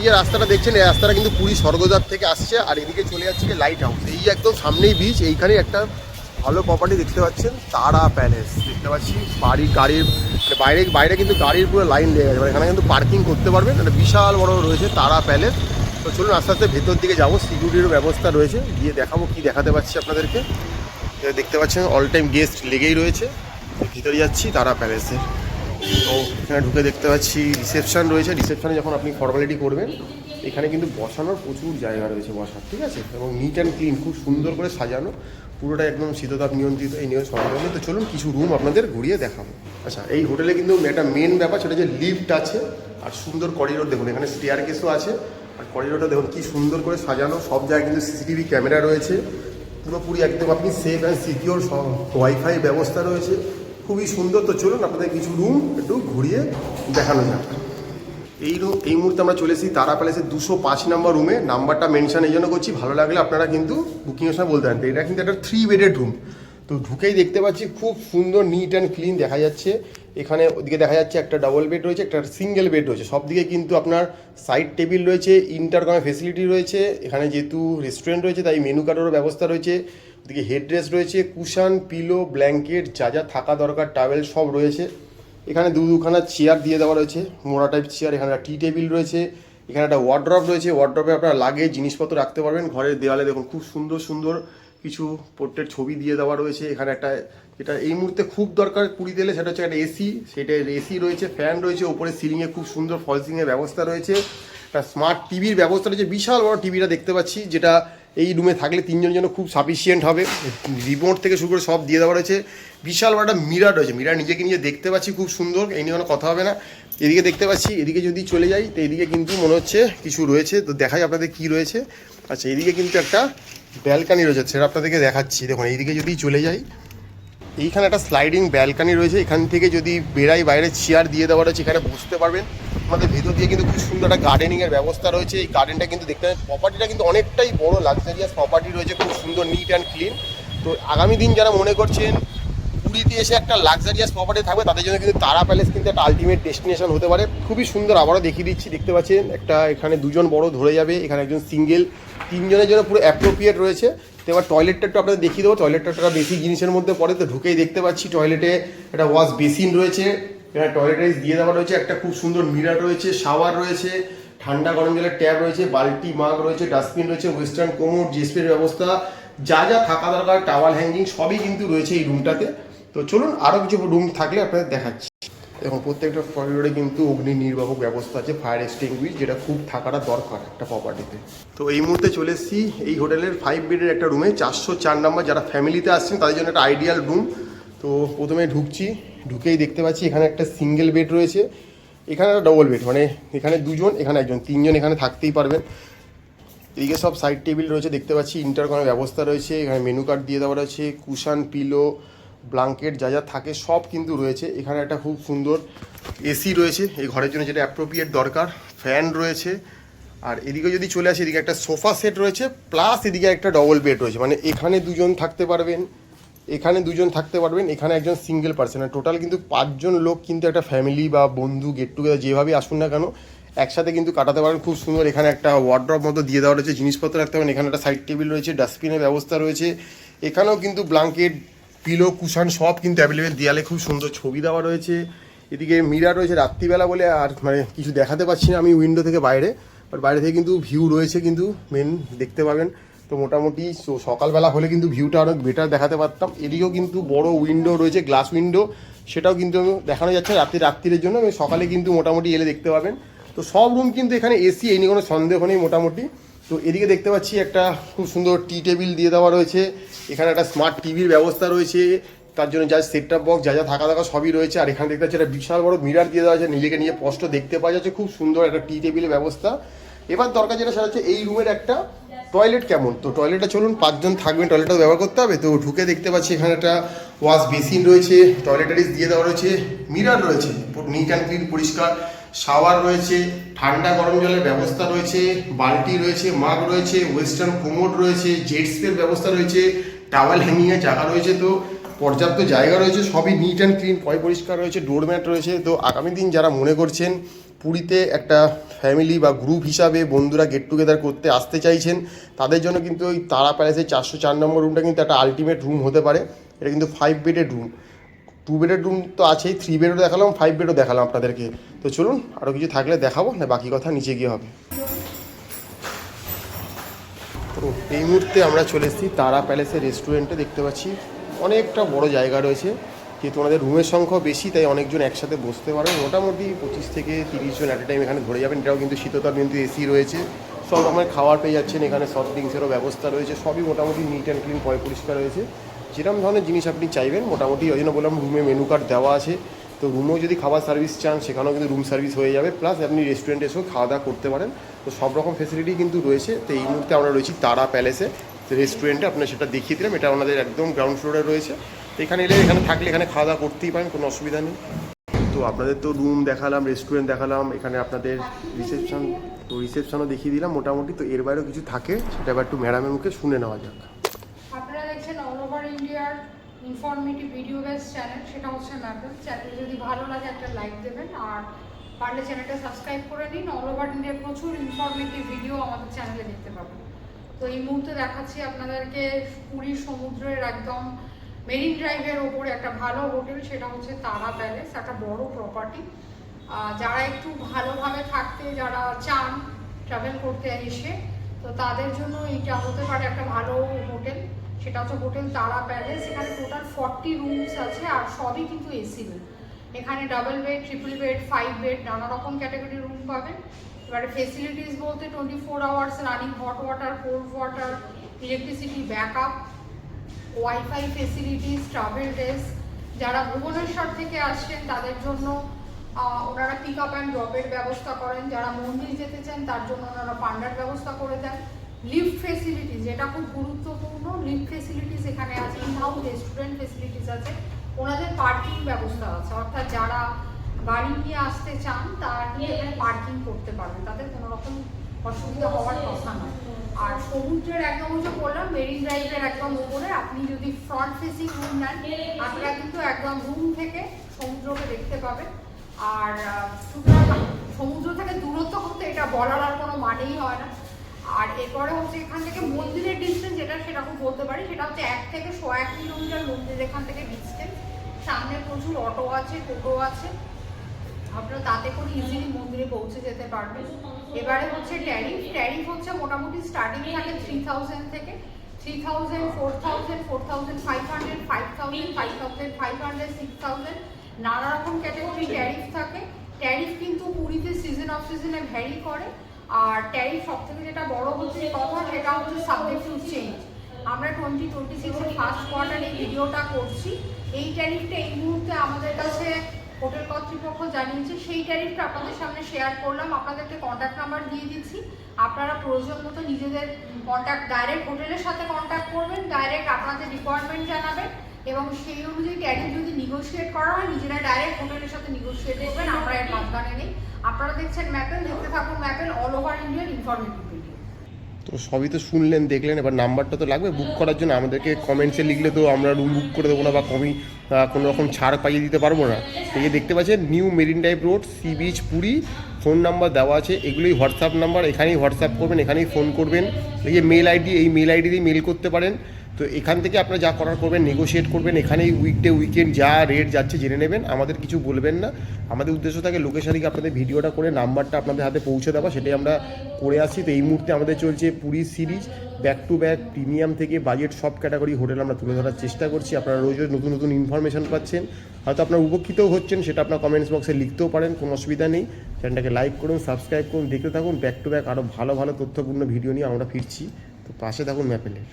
যে রাস্তাটা দেখছেন এই রাস্তাটা কিন্তু পুরী স্বর্গদ্বার থেকে আসছে, আর এদিকে চলে যাচ্ছে লাইট হাউস। এই একদম সামনেই বিচ, এইখানে একটা ভালো প্রপার্টি দেখতে পাচ্ছেন, তারা প্যালেস দেখতে পাচ্ছি। গাড়ির বাইরে বাইরে কিন্তু গাড়ির পুরো লাইন লেগে গেছে, মানে এখানে কিন্তু পার্কিং করতে পারবেন। একটা বিশাল বড় রয়েছে তারা প্যালেস। তো চলুন আস্তে আস্তে ভেতর দিকে যাবো, সিকিউরিটিরও ব্যবস্থা রয়েছে, গিয়ে দেখাবো কি দেখাতে পাচ্ছি আপনাদেরকে। দেখতে পাচ্ছেন অল টাইম গেস্ট লেগেই রয়েছে। ভিতরে যাচ্ছি তারা প্যালেসে। তো এখানে ঢুকে দেখতে পাচ্ছি রিসেপশন রয়েছে। রিসেপশনে যখন আপনি ফর্মালিটি করবেন, এখানে কিন্তু বসানোর প্রচুর জায়গা রয়েছে বসার, ঠিক আছে, এবং নিট অ্যান্ড ক্লিন, খুব সুন্দর করে সাজানো, পুরোটা একদম শীততাপ নিয়ন্ত্রিত। এই নিয়ে সরঞ্জাম। তো চলুন কিছু রুম আপনাদের ঘুরিয়ে দেখাবো। আচ্ছা, এই হোটেলে কিন্তু একটা মেন ব্যাপার সেটা যে লিফট আছে, আর সুন্দর করিডোর দেখুন, এখানে স্টেয়ার কেসও আছে, আর করিডোরটা দেখুন কি সুন্দর করে সাজানো। সব জায়গায় কিন্তু সিসিটিভি ক্যামেরা রয়েছে, পুরোপুরি একদম আপনি সেফ অ্যান্ড সিকিওর। ওয়াইফাই ব্যবস্থা রয়েছে, খুবই সুন্দর। তো চলুন আপনাদের কিছু রুম একটু ঘুরিয়ে দেখানো যাক। এই মুহূর্তে আমরা চলে এসেছি তারা প্যালেসের 205 নম্বর রুমে। নাম্বারটা মেনশন এই জন্য করছি, ভালো লাগলে আপনারা কিন্তু বুকিংয়ের সময় বলতে পারেন। এটা কিন্তু একটা 3 বেডের রুম। তো ঢুকেই দেখতে পাচ্ছি খুব সুন্দর নিট অ্যান্ড ক্লিন দেখা যাচ্ছে। এখানে ওদিকে দেখা যাচ্ছে একটা ডাবল বেড রয়েছে, একটা সিঙ্গেল বেড রয়েছে। সব দিকে কিন্তু আপনার সাইড টেবিল রয়েছে, ইন্টারকম ফেসিলিটি রয়েছে। এখানে যেহেতু রেস্টুরেন্ট রয়েছে তাই মেনু কার্ডেরও ব্যবস্থা রয়েছে। ওদিকে হেডরেস্ট রয়েছে, কুশন, পিলো, ব্ল্যাঙ্কেট, যা যা থাকা দরকার, টাওয়েল সব রয়েছে। এখানে দুখানা চেয়ার দিয়ে দেওয়া রয়েছে, মোড়া টাইপ চেয়ার। এখানে একটা টি টেবিল রয়েছে, এখানে একটা ওয়ার্ড্রপ রয়েছে। ওয়ার্ড্রপে আপনারা লাগেজ জিনিসপত্র রাখতে পারবেন। ঘরের দেওয়ালে দেখুন খুব সুন্দর সুন্দর কিছু পোর্ট্রেট ছবি দিয়ে দেওয়া রয়েছে। এখানে একটা যেটা এই মুহূর্তে খুব দরকার পুরীতে এলে, সেটা হচ্ছে একটা এসি। সেটা এসি রয়েছে, ফ্যান রয়েছে, ওপরে সিলিংয়ে খুব সুন্দর ফল সিলিংয়ের ব্যবস্থা রয়েছে। একটা স্মার্ট টিভির ব্যবস্থা রয়েছে, বিশাল বড় টিভিটা দেখতে পাচ্ছি, যেটা এই রুমে থাকলে 3 জনের জন্য খুব সাফিসিয়েন্ট হবে। রিমোট থেকে শুরু করে সব দিয়ে দেওয়া রয়েছে। বিশাল বড় একটা মিরার রয়েছে, মিরার নিজেকে নিজে দেখতে পাচ্ছি, খুব সুন্দর। এই নিয়ে কোনো কথা হবে না। এদিকে দেখতে পাচ্ছি, এদিকে যদি চলে যাই তো এদিকে কিন্তু মনে হচ্ছে কিছু রয়েছে। তো দেখাই আপনাদের কি রয়েছে। আচ্ছা, এদিকে কিন্তু একটা ব্যালকানি রয়েছে, সেটা আপনাদেরকে দেখাচ্ছি। দেখুন এইদিকে যদি চলে যাই, এইখানে একটা স্লাইডিং ব্যালকানি রয়েছে। এখান থেকে যদি বেড়াই, বাইরে চেয়ার দিয়ে দেওয়া রয়েছে, এখানে বসতে পারবেন। আমাদের ভেতর দিয়ে কিন্তু খুব সুন্দর একটা গার্ডেনিংয়ের ব্যবস্থা রয়েছে। এই গার্ডেনটা কিন্তু দেখতে পাবেন, প্রপার্টিটা কিন্তু অনেকটাই বড় লাক্সারিয়াস প্রপার্টি রয়েছে, খুব সুন্দর নিট অ্যান্ড ক্লিন। তো আগামী দিন যারা মনে করছেন পুরীতে এসে একটা লাক্সারিয়াস প্রপার্টি থাকবে, তাদের জন্য কিন্তু তারা প্যালেস কিন্তু একটা আলটিমেট ডেস্টিনেশন হতে পারে। খুবই সুন্দর। আবারও দেখিয়ে দিচ্ছি, দেখতে পাচ্ছেন একটা এখানে 2 জন বড় ধরে যাবে, এখানে একজন সিঙ্গেল, 3 জনের জন্য পুরো অ্যাপ্রোপ্রিয়েট রয়েছে। তো এবার টয়লেটটা একটু আপনাদের দেখিয়ে দেবো। টয়লেটটা একটা বেসিক জিনিসের মধ্যে পড়ে। তো ঢুকেই দেখতে পাচ্ছি টয়লেটে একটা ওয়াশ বেসিন রয়েছে, এখানে টয়লেটাইজ দিয়ে দেওয়া রয়েছে, একটা খুব সুন্দর মিরার রয়েছে, শাওয়ার রয়েছে, ঠান্ডা গরম জলের ট্যাপ রয়েছে, বালতি মাগ রয়েছে, ডাস্টবিন রয়েছে, ওয়েস্টার্ন কোমোড, জিএসপির ব্যবস্থা, যা যা থাকা দরকার, টাওয়াল হ্যাঙ্গিং সবই কিন্তু রয়েছে এই রুমটাতে। তো চলুন আরও কিছু রুম থাকলে আপনাদের দেখাচ্ছি। এবং প্রত্যেকটা করিডোরে কিন্তু অগ্নি নির্বাপক ব্যবস্থা আছে, ফায়ার এক্সটিংগুইশ, যেটা খুব থাকাটা দরকার একটা প্রপার্টিতে। তো এই মুহূর্তে চলে এসেছি এই হোটেলের 5 বেডের একটা রুমে, 404 নম্বর। যারা ফ্যামিলিতে আসছেন তাদের জন্য একটা আইডিয়াল রুম। তো প্রথমে ঢুকেই দেখতে পাচ্ছি এখানে একটা সিঙ্গেল বেড রয়েছে, এখানে একটা ডবল বেড, মানে এখানে 2 জন, এখানে 1 জন, 3 জন এখানে থাকতেই পারবেন। এদিকে সব সাইড টেবিল রয়েছে, দেখতে পাচ্ছি ইন্টারকমের ব্যবস্থা রয়েছে, এখানে মেনু কার্ড দিয়ে দেওয়া রয়েছে, কুশন, পিলো, ব্ল্যাঙ্কেট যা যা থাকে সব কিন্তু রয়েছে। এখানে একটা খুব সুন্দর এসি রয়েছে এই ঘরের জন্য, যেটা অ্যাপ্রোপ্রিয়েট দরকার, ফ্যান রয়েছে। আর এদিকে যদি চলে আসে, এদিকে একটা সোফা সেট রয়েছে, প্লাস এদিকে একটা ডবল বেড রয়েছে, মানে এখানে 2 জন থাকতে পারবেন, এখানে 2 জন থাকতে পারবেন, এখানে একজন সিঙ্গেল পার্সন। আর টোটাল কিন্তু 5 জন লোক কিন্তু একটা ফ্যামিলি বা বন্ধু গেট টুগেদার যেভাবেই আসুন না কেন একসাথে কিন্তু কাটাতে পারেন খুব সুন্দর। এখানে একটা ওয়ার্ড্রপ মতো দিয়ে দেওয়া রয়েছে, জিনিসপত্র রাখতে পারেন। এখানে একটা সাইড টেবিল রয়েছে, ডাস্টবিনের ব্যবস্থা রয়েছে। এখানেও কিন্তু ব্ল্যাঙ্কেট, পিলো, কুশন সব কিন্তু অ্যাভেলেবেল। দেয়ালে খুব সুন্দর ছবি দেওয়া রয়েছে। এদিকে মিরার রয়েছে, রাত্রিবেলা বলে আর মানে কিছু দেখাতে পাচ্ছি না আমি উইন্ডো থেকে বাইরে, বাট বাইরে থেকে কিন্তু ভিউ রয়েছে, কিন্তু মেন দেখতে পাবেন। তো মোটামুটি সকালবেলা হলে কিন্তু ভিউটা অনেক বেটার দেখাতে পারতাম। এদিকেও কিন্তু বড় উইন্ডো রয়েছে, গ্লাস উইন্ডো, সেটাও কিন্তু দেখানো যাচ্ছে রাত্রির জন্য। সকালে কিন্তু মোটামুটি এলে দেখতে পাবেন। তো সব রুম কিন্তু এখানে এসি, এই নিয়ে কোনো সন্দেহ নেই মোটামুটি। তো এদিকে দেখতে পাচ্ছি একটা খুব সুন্দর টি টেবিল দিয়ে দেওয়া রয়েছে, এখানে একটা স্মার্ট টিভির ব্যবস্থা রয়েছে, তার জন্য যা সেট টপ বক্স যা যা থাকা সবই রয়েছে। আর এখানে দেখতে পাচ্ছি একটা বিশাল বড় মিরার দিয়ে দেওয়া আছে, নিজেকে নিয়ে স্পষ্ট দেখতে পাওয়া যাচ্ছে, খুব সুন্দর একটা টি টেবিলের ব্যবস্থা। এবার দরকার যেটা সেটা হচ্ছে এই রুমের একটা টয়লেট কেমন। তো টয়লেটটা চলুন, 5 জন থাকবেন, টয়লেটটা ব্যবহার করতে হবে। তো ঢুকে দেখতে পাচ্ছি এখানে একটা ওয়াশ বেসিন রয়েছে, টয়লেটারিজ দিয়ে দেওয়া রয়েছে, মিরার রয়েছে, নিট অ্যান্ড ক্লিন পরিষ্কার, শাওয়ার রয়েছে, ঠান্ডা গরম জলের ব্যবস্থা রয়েছে, বালতি রয়েছে, মাগ রয়েছে, ওয়েস্টার্ন কোমোড রয়েছে, জেট স্প্রের ব্যবস্থা রয়েছে, টাওয়াল হ্যাঙ্গিংয়ের জায়গা রয়েছে। তো পর্যাপ্ত জায়গা রয়েছে, সবই নিট অ্যান্ড ক্লিন, পরিষ্কার রয়েছে, ডোরম্যাট রয়েছে। তো আগামী দিন যারা মনে করছেন পুরীতে একটা ফ্যামিলি বা গ্রুপ হিসাবে বন্ধুরা গেট টুগেদার করতে আসতে চাইছেন, তাদের জন্য কিন্তু ওই তারা প্যালেসের 404 নম্বর রুমটা কিন্তু একটা আলটিমেট রুম হতে পারে। এটা কিন্তু 5 বেডের রুম, 2 বেডের রুম তো আছেই, 3 বেডও দেখালাম, 5 বেডও দেখালাম আপনাদেরকে। তো চলুন আরও কিছু থাকলে দেখাবো, না বাকি কথা নিচে গিয়ে হবে। তো এই মুহূর্তে আমরা চলে এসেছি তারা প্যালেসের রেস্টুরেন্টে। দেখতে পাচ্ছি অনেকটা বড় জায়গা রয়েছে, যেহেতু ওনাদের রুমের সংখ্যা বেশি তাই অনেকজন একসাথে বসতে পারেন। মোটামুটি 25 থেকে 30 জন অ্যাট এ টাইম এখানে ধরে যাবেন। এটাও কিন্তু শীততাপ, কিন্তু এসি রয়েছে, সব রকমের খাবার পেয়ে যাচ্ছেন এখানে, সফট ড্রিঙ্কসেরও ব্যবস্থা রয়েছে, সবই মোটামুটি নিট অ্যান্ড ক্লিন, পরিষ্কার রয়েছে। যেরকম ধরনের জিনিস আপনি চাইবেন মোটামুটি, ওই জন্য বললাম রুমে মেনু কার্ড দেওয়া আছে। তো রুমেও যদি খাবার সার্ভিস চান সেখানেও কিন্তু রুম সার্ভিস হয়ে যাবে, প্লাস আপনি রেস্টুরেন্টে এসেও খাওয়া দাওয়া করতে পারেন। তো সব রকম ফেসিলিটি কিন্তু রয়েছে। তো এই মুহূর্তে আমরা রয়েছি তারা প্যালেসে রেস্টুরেন্টে, আপনার সেটা দেখিয়ে দিলাম। এটা আমাদের একদম গ্রাউন্ড ফ্লোরে রয়েছে। তো এখানে এলে, এখানে থাকলে এখানে খাওয়া দাওয়া করতেই পারেন, কোনো অসুবিধা নেই। তো আপনাদের তো রুম দেখালাম, রেস্টুরেন্ট দেখালাম, এখানে আপনাদের রিসেপশনও দেখিয়ে দিলাম মোটামুটি। তো এর বাইরেও কিছু থাকে, সেটা এবার একটু ম্যাডামের মুখে শুনে নেওয়া যাক। আপনারা দেখছেন অল ওভার ইন্ডিয়ার ইনফরমেটিভ ভিডিও বেস চ্যানেল, সেটা হচ্ছে ম্যাপেল চ্যানেল। যদি ভালো লাগে একটা লাইক দেবেন, আর পারলে চ্যানেলটা সাবস্ক্রাইব করে নিন। অল ওভার ইন্ডিয়ার প্রচুর ইনফরমেটিভ ভিডিও আমাদের চ্যানেলে দেখতে পাবেন। তো এই মুহূর্তে দেখাচ্ছি আপনাদেরকে পুরীর সমুদ্রের একদম মেরিন ড্রাইভের ওপরে একটা ভালো হোটেল, সেটা হচ্ছে তারা প্যালেস, একটা বড় প্রপার্টি। যারা একটু ভালোভাবে থাকতে যারা চান ট্রাভেল করতে এসে, তো তাদের জন্য এইটা হতে পারে একটা ভালো হোটেল। সেটা হচ্ছে হোটেল তারা প্যালেস। এখানে টোটাল 40 রুমস আছে, আর সবই কিন্তু এসি রুম। এখানে double bed, triple bed, 5 bed, নানা রকম ক্যাটাগরি রুম পাবেন। এবারে ফেসিলিটিস বলতে 24 hours running hot water, cold water, electricity backup, wifi facilities, travel desk. যারা ভুবনেশ্বর থেকে আসছেন তাদের জন্য ওনারা পিক আপ অ্যান্ড ড্রপের ব্যবস্থা করেন। যারা মন্দির যেতে চান তার জন্য ওনারা পান্ডার ব্যবস্থা করে দেন। লিফট ফেসিলিটিস, যেটা খুব গুরুত্বপূর্ণ, লিফট ফেসিলিটিস এখানে আছে। ইনহাউস রেস্টুরেন্ট ফেসিলিটিস আছে। ওনাদের পার্কিং ব্যবস্থা আছে, অর্থাৎ যারা গাড়ি নিয়ে আসতে চান তারা নিয়ে এখানে পার্কিং করতে পারবেন, তাদের কোনো রকম অসুবিধা হওয়ার কথা নয়। আর সমুদ্রের একদম যে বললাম মেরিন ড্রাইভের একদম উপরে, আপনি যদি ফ্রন্ট ফেসিং রুম নেন আপনারা কিন্তু একদম রুম থেকে সমুদ্রকে দেখতে পাবেন। আর সুতরাং সমুদ্র থেকে দূরত্ব করতে এটা বলার আর কোনো মানেই হয় না। আর এরপরে হচ্ছে এখান থেকে মন্দিরের ডিস্টেন্স যেটা, সেরকম বলতে পারি, সেটা হচ্ছে 1 থেকে 1.5 কিলোমিটার মন্দির এখান থেকে ডিস্টেন্স। সামনে প্রচুর অটো আছে, টোটো আছে, আপনারা তাতে করে ইজিলি মন্দিরে পৌঁছে যেতে পারবেন। এবারে হচ্ছে ট্যারিফ হচ্ছে মোটামুটি স্টার্টিং থাকে 3000 থেকে, 3000, 4000, 4500, 5000, 5500, 6000, নানা রকম ক্যাটাগরি ট্যারিফ থাকে। ট্যারিফ কিন্তু পুরীতে সিজন অফ সিজনে ভ্যারি করে। আর ট্যারিফ সব থেকে যেটা বড় হচ্ছে কথা, সেটা হচ্ছে সাবজেক্ট টু চেঞ্জ। আমরা 2026-এর ফার্স্ট কোয়ার্টার এই ভিডিওটা করছি। এই ট্যারিফটা এই মুহূর্তে আমাদের কাছে হোটেল কর্তৃপক্ষ জানিয়েছে, সেই ট্যারিফটা আপনাদের সামনে শেয়ার করলাম। আপনাদেরকে কন্ট্যাক্ট নাম্বার দিয়ে দিচ্ছি, আপনারা প্রয়োজন মতো নিজেদের ডাইরেক্ট হোটেলের সাথে কন্ট্যাক্ট করবেন, ডাইরেক্ট আপনাদের রিকোয়ারমেন্ট জানাবেন, এবং সেই অনুযায়ী ট্যারিফ যদি নেগোশিয়েট করা হয় নিজেরা ডাইরেক্ট হোটেলের সাথে নেগোশিয়েট করবেন। আমরা এর মাঝখানে নেই। আপনারা দেখছেন ম্যাপেল, দেখতে থাকুন ম্যাপেল, অল ওভার ইন্ডিয়ার ইনফরমেটিভ ভিডিও। তো সবই তো শুনলেন, দেখলেন, এবার নাম্বারটা তো লাগবে বুক করার জন্য। আমাদেরকে কমেন্টসে লিখলে তো আমরা রুম বুক করে দেবো না, বা কোনো রকম ছাড় পাইয়ে দিতে পারবো না। এই যে দেখতে পাচ্ছেন new marine drive road, sea beach, Puri. Phone number দেওয়া আছে, এগুলোই হোয়াটসঅ্যাপ নাম্বার, এখানেই হোয়াটসঅ্যাপ করবেন, এখানেই ফোন করবেন। এই যে মেল আইডি, এই মেল আইডি দিয়ে মেল করতে পারেন। তো এখান থেকে আপনারা যা করার করবেন, নেগোশিয়েট করবেন, এখানেই উইকডে উইকেন্ড যা রেট যাচ্ছে জেনে নেবেন, আমাদের কিছু বলবেন না। আমাদের উদ্দেশ্য থাকে লোকেশানিকে আপনাদের ভিডিওটা করে নাম্বারটা আপনাদের হাতে পৌঁছে দেওয়া, সেটাই আমরা করে আসছি। তো এই মুহূর্তে আমাদের চলছে Puri series, back to back premium থেকে বাজেট সব ক্যাটাগরি হোটেল আমরা তুলে ধরার চেষ্টা করছি। আপনারা রোজ রোজ নতুন নতুন ইনফরমেশন পাচ্ছেন, হয়তো আপনারা উপকৃতও হচ্ছেন, সেটা আপনার কমেন্টস বক্সে লিখতেও পারেন, কোনো অসুবিধা নেই। চ্যানেলটাকে লাইক করুন, সাবস্ক্রাইব করুন, দেখতে থাকুন ব্যাক টু ব্যাক আরও ভালো ভালো তথ্যপূর্ণ ভিডিও নিয়ে আমরা ফিরছি। তো পাশে থাকুন ম্যাপেলের।